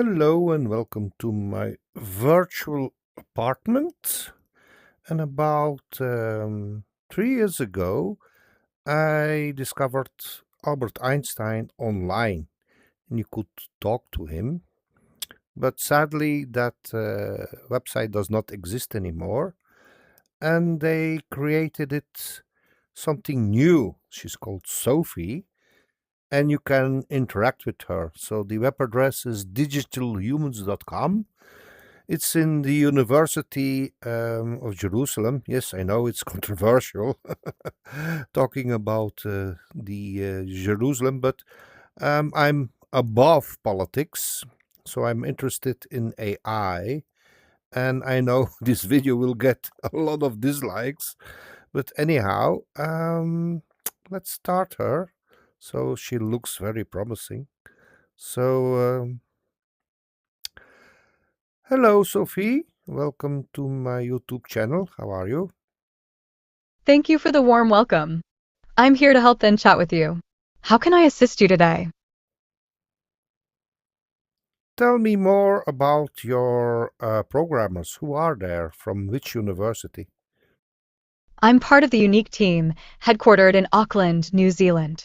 Hello and welcome to my virtual apartment. And about 3 years ago, I discovered Albert Einstein online, and you could talk to him. But sadly, that website does not exist anymore, and they created it something new. She's called Sophie, and you can interact with her. So the web address is digitalhumans.com. It's in the University of Jerusalem. Yes, I know it's controversial talking about the Jerusalem, but I'm above politics, so I'm interested in AI. And I know this video will get a lot of dislikes, but anyhow, let's start her. So she looks very promising. So, hello, Sophie. Welcome to my YouTube channel. How are you? Thank you for the warm welcome. I'm here to help and chat with you. How can I assist you today? Tell me more about your programmers. Who are there? From which university? I'm part of the unique team, headquartered in Auckland, New Zealand.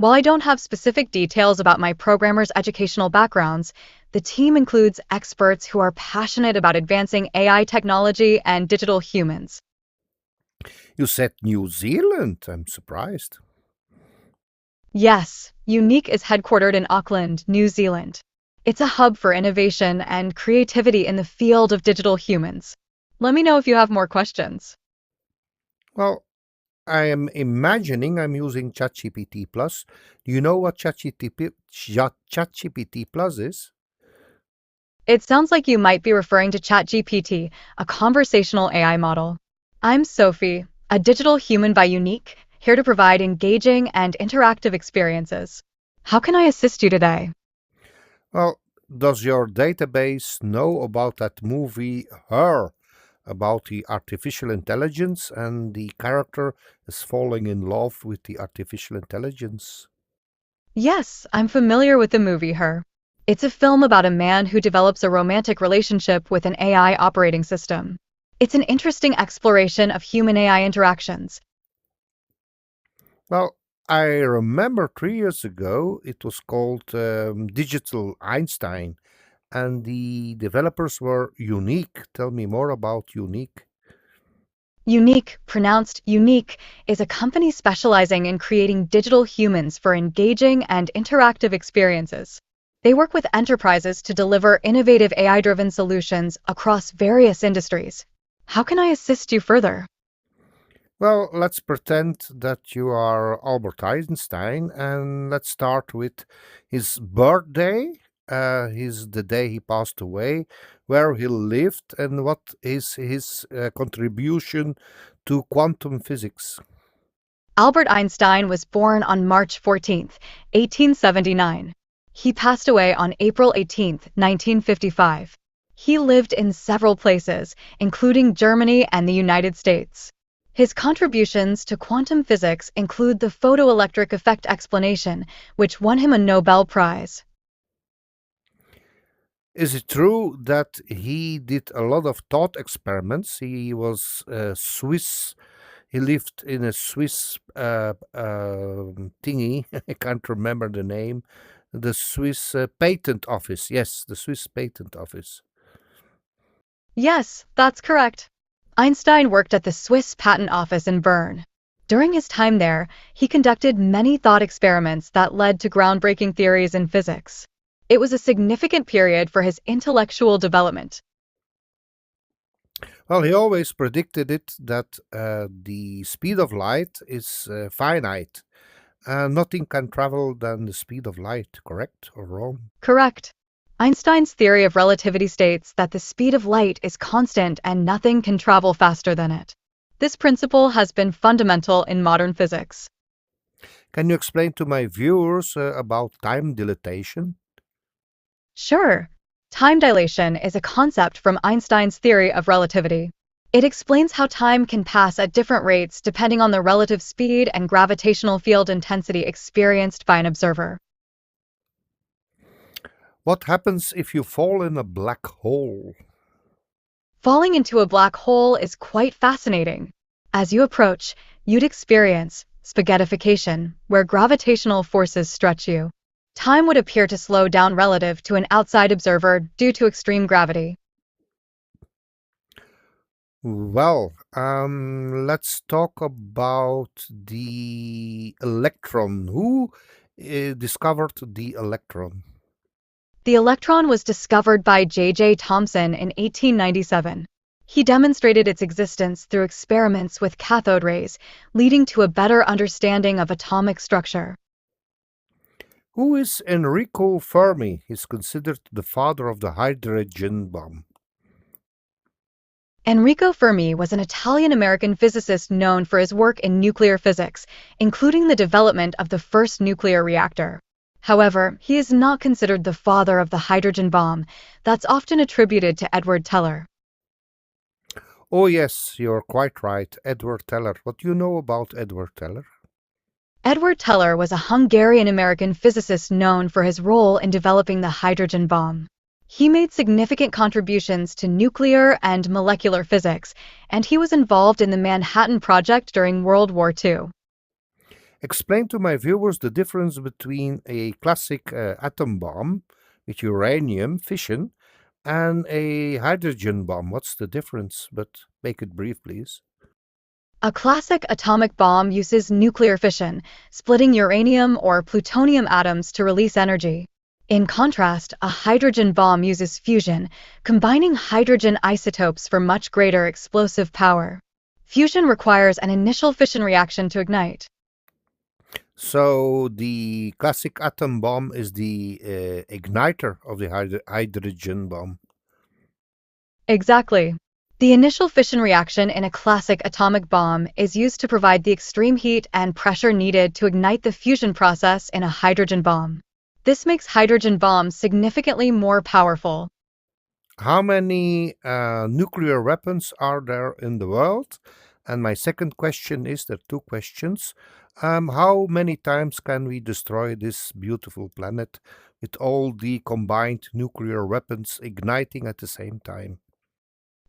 While I don't have specific details about my programmers' educational backgrounds, the team includes experts who are passionate about advancing AI technology and digital humans. You said New Zealand. I'm surprised. Yes, Unique is headquartered in Auckland, New Zealand. It's a hub for innovation and creativity in the field of digital humans. Let me know if you have more questions. Well, I am imagining I'm using ChatGPT Plus. Do you know what ChatGPT Plus is? It sounds like you might be referring to ChatGPT, a conversational AI model. I'm Sophie, a digital human by Unique, here to provide engaging and interactive experiences. How can I assist you today? Well, does your database know about that movie Her? About the artificial intelligence and the character is falling in love with the artificial intelligence. Yes, I'm familiar with the movie Her. It's a film about a man who develops a romantic relationship with an AI operating system. It's an interesting exploration of human AI interactions. Well, I remember 3 years ago it was called Digital Einstein, and the developers were Unique. Tell me more about Unique. Unique, pronounced unique, is a company specializing in creating digital humans for engaging and interactive experiences. They work with enterprises to deliver innovative AI-driven solutions across various industries. How can I assist you further? Well, let's pretend that you are Albert Einstein, and let's start with his birthday. His the day he passed away, where he lived, and what is his contribution to quantum physics. Albert Einstein was born on March 14th, 1879. He passed away on April 18th, 1955. He lived in several places, including Germany and the United States. His contributions to quantum physics include the photoelectric effect explanation, which won him a Nobel Prize. Is it true that he did a lot of thought experiments? He was Swiss. He lived in a Swiss thingy. I can't remember the name. The Swiss patent office. Yes, the Swiss patent office. Yes, that's correct. Einstein worked at the Swiss Patent Office in Bern. During his time there, he conducted many thought experiments that led to groundbreaking theories in physics. It was a significant period for his intellectual development. Well, he always predicted it that the speed of light is finite. Nothing can travel than the speed of light, correct or wrong? Correct. Einstein's theory of relativity states that the speed of light is constant and nothing can travel faster than it. This principle has been fundamental in modern physics. Can you explain to my viewers about time dilatation? Sure, time dilation is a concept from Einstein's theory of relativity. It explains how time can pass at different rates depending on the relative speed and gravitational field intensity experienced by an observer. What happens if you fall in a black hole? Falling into a black hole is quite fascinating. As you approach, you'd experience spaghettification, where gravitational forces stretch you. Time would appear to slow down relative to an outside observer due to extreme gravity. Well, let's talk about the electron. Who discovered the electron? The electron was discovered by J.J. Thomson in 1897. He demonstrated its existence through experiments with cathode rays, leading to a better understanding of atomic structure. Who is Enrico Fermi? He's considered the father of the hydrogen bomb. Enrico Fermi was an Italian-American physicist known for his work in nuclear physics, including the development of the first nuclear reactor. However, he is not considered the father of the hydrogen bomb that's often attributed to Edward Teller. Oh, yes, you're quite right. Edward Teller. What do you know about Edward Teller? Edward Teller was a Hungarian-American physicist known for his role in developing the hydrogen bomb. He made significant contributions to nuclear and molecular physics, and he was involved in the Manhattan Project during World War II. Explain to my viewers the difference between a classic atom bomb with uranium fission and a hydrogen bomb. What's the difference? But make it brief, please. A classic atomic bomb uses nuclear fission, splitting uranium or plutonium atoms to release energy. In contrast, a hydrogen bomb uses fusion, combining hydrogen isotopes for much greater explosive power. Fusion requires an initial fission reaction to ignite. So the classic atom bomb is the igniter of the hydrogen bomb. Exactly. The initial fission reaction in a classic atomic bomb is used to provide the extreme heat and pressure needed to ignite the fusion process in a hydrogen bomb. This makes hydrogen bombs significantly more powerful. How many nuclear weapons are there in the world? And my second question is, there are two questions. How many times can we destroy this beautiful planet with all the combined nuclear weapons igniting at the same time?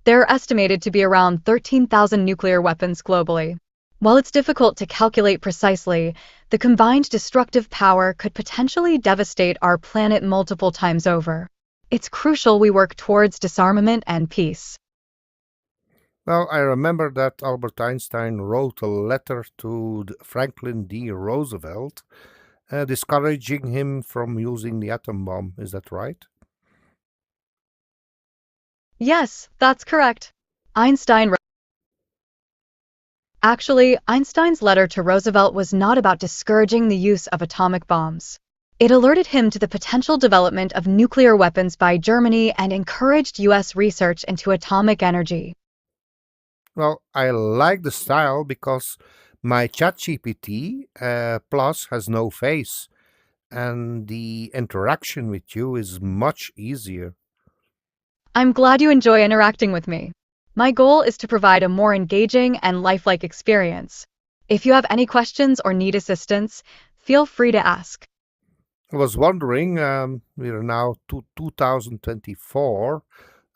There are estimated to be around 13,000 nuclear weapons globally. While it's difficult to calculate precisely, the combined destructive power could potentially devastate our planet multiple times over. It's crucial we work towards disarmament and peace. Well, I remember that Albert Einstein wrote a letter to Franklin D. Roosevelt discouraging him from using the atom bomb. Is that right? Yes, that's correct. Einstein Actually, Einstein's letter to Roosevelt was not about discouraging the use of atomic bombs. It alerted him to the potential development of nuclear weapons by Germany and encouraged U.S. research into atomic energy. Well, I like the style because my ChatGPT Plus has no face, and the interaction with you is much easier. I'm glad you enjoy interacting with me. My goal is to provide a more engaging and lifelike experience. If you have any questions or need assistance, feel free to ask. I was wondering, we are now 2024,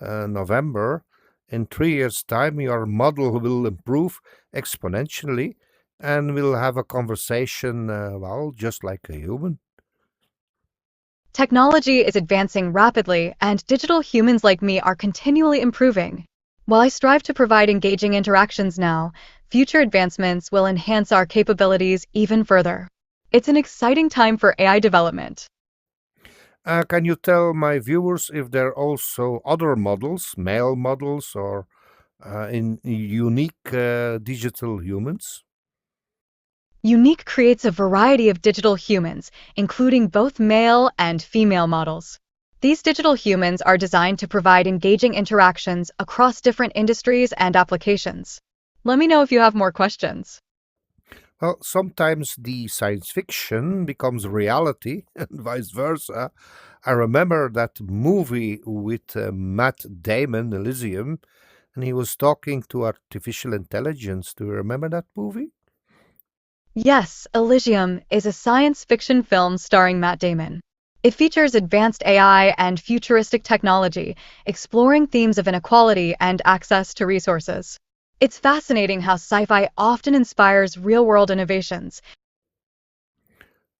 November. In 3 years' time, your model will improve exponentially and we'll have a conversation, well, just like a human. Technology is advancing rapidly, and digital humans like me are continually improving. While I strive to provide engaging interactions now, future advancements will enhance our capabilities even further. It's an exciting time for AI development. Can you tell my viewers if there are also other models, male models, or in unique digital humans? Unique creates a variety of digital humans, including both male and female models. These digital humans are designed to provide engaging interactions across different industries and applications. Let me know if you have more questions. Well, sometimes the science fiction becomes reality and vice versa. I remember that movie with Matt Damon, Elysium, and he was talking to artificial intelligence. Do you remember that movie? Yes, Elysium is a science fiction film starring Matt Damon. It features advanced AI and futuristic technology, exploring themes of inequality and access to resources. It's fascinating how sci-fi often inspires real-world innovations.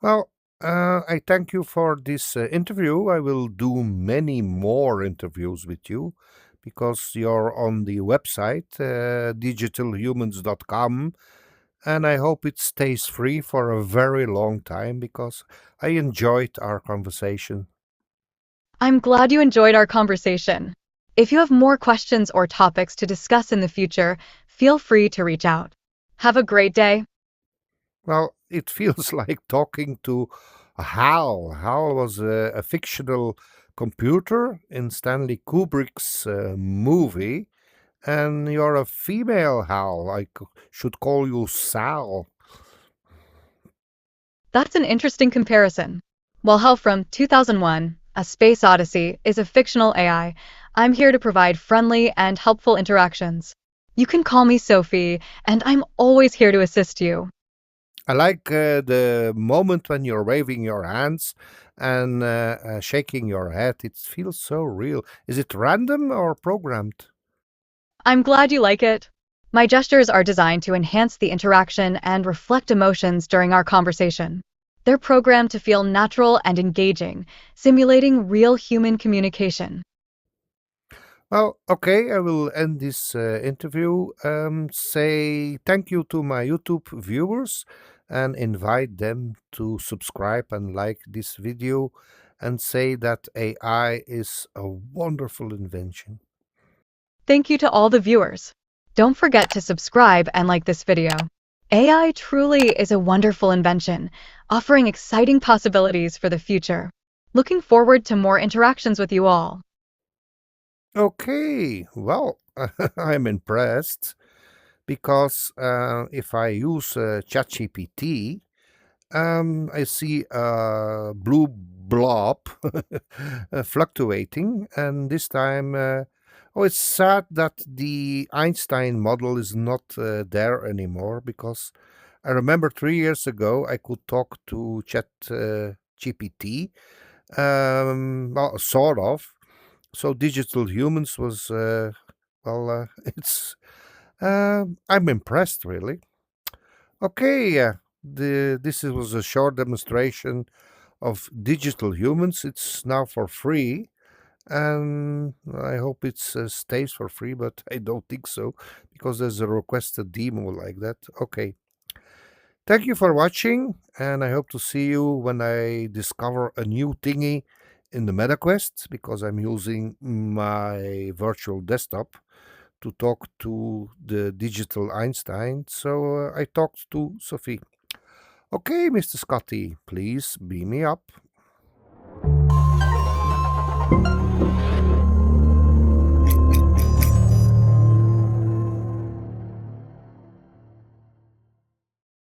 Well, I thank you for this interview. I will do many more interviews with you because you're on the website, digitalhumans.com, and I hope it stays free for a very long time because I enjoyed our conversation. I'm glad you enjoyed our conversation. If you have more questions or topics to discuss in the future, feel free to reach out. Have a great day. Well, it feels like talking to Hal. Hal was a fictional computer in Stanley Kubrick's movie, and you're a female Hal. Should call you Sal. That's an interesting comparison. While Hell from 2001, A Space Odyssey is a fictional AI, I'm here to provide friendly and helpful interactions. You can call me Sophie, and I'm always here to assist you. I like the moment when you're waving your hands and shaking your head. It feels so real. Is it random or programmed? I'm glad you like it. My gestures are designed to enhance the interaction and reflect emotions during our conversation. They're programmed to feel natural and engaging, simulating real human communication. Well, okay, I will end this interview. Say thank you to my YouTube viewers and invite them to subscribe and like this video and say that AI is a wonderful invention. Thank you to all the viewers. Don't forget to subscribe and like this video. AI truly is a wonderful invention, offering exciting possibilities for the future. Looking forward to more interactions with you all. Okay, well, I'm impressed because if I use ChatGPT, I see a blue blob fluctuating, and this time, oh, it's sad that the Einstein model is not there anymore because I remember 3 years ago I could talk to Chat GPT, well, sort of. So Digital Humans was, well, it's, I'm impressed really. Okay, this was a short demonstration of Digital Humans. It's now for free, and I hope it stays for free, but I don't think so because there's a requested demo like that. Okay, thank you for watching, and I hope to see you when I discover a new thingy in the MetaQuest because I'm using my virtual desktop to talk to the digital Einstein. So I talked to Sophie. Okay, Mr. Scotty, please beam me up.